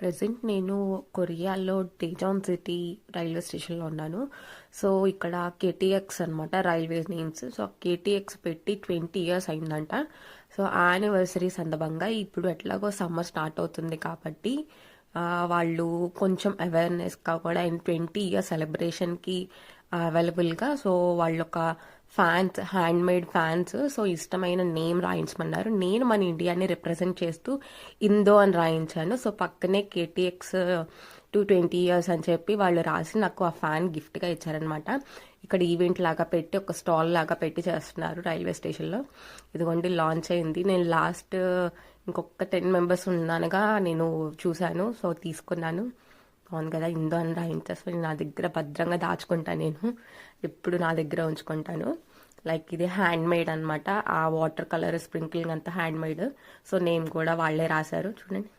Present నేను కొరియాలో డేజాన్ city railway స్టేషన్లో ఉన్నాను. సో ఇక్కడ కేటీఎక్స్ అనమాట రైల్వే నేమ్స్. సో కేటీఎక్స్ పెట్టి 20 years అయిందంట. సో యానివర్సరీ సందర్భంగా ఇప్పుడు ఎట్లాగో సమ్మర్ స్టార్ట్ అవుతుంది కాబట్టి వాళ్ళు కొంచెం అవేర్నెస్గా కూడా 20 years సెలబ్రేషన్కి అవైలబుల్గా సో వాళ్ళు ఒక fans hand made fans so ఇష్టమైన నేమ్ రాయించమన్నారు. నేను మన ఇండియాని రిప్రజెంట్ చేస్తూ ఇందో అని రాయించాను. సో పక్కనే కేటీఎక్స్ 220 years అని చెప్పి వాళ్ళు రాసి నాకు ఆ ఫ్యాన్ గిఫ్ట్గా ఇచ్చారనమాట. ఇక్కడ ఈవెంట్ లాగా పెట్టి ఒక స్టాల్ లాగా పెట్టి చేస్తున్నారు రైల్వే స్టేషన్లో. ఇదిగోండి లాంచ్ అయింది. నేను లాస్ట్ ఇంకొక 10 members ఉన్నానుగా నేను చూశాను. సో తీసుకున్నాను. అవును కదా, ఇందో అని రాయించేసి నా దగ్గర భద్రంగా దాచుకుంటాను. నేను ఎప్పుడు నా దగ్గర ఉంచుకుంటాను. లైక్ ఇది హ్యాండ్ మేడ్ అనమాట. ఆ వాటర్ కలర్ స్ప్రింకిలింగ్ అంతా హ్యాండ్ మేడ్. సో నేమ్ కూడా వాళ్ళే రాశారు చూడండి.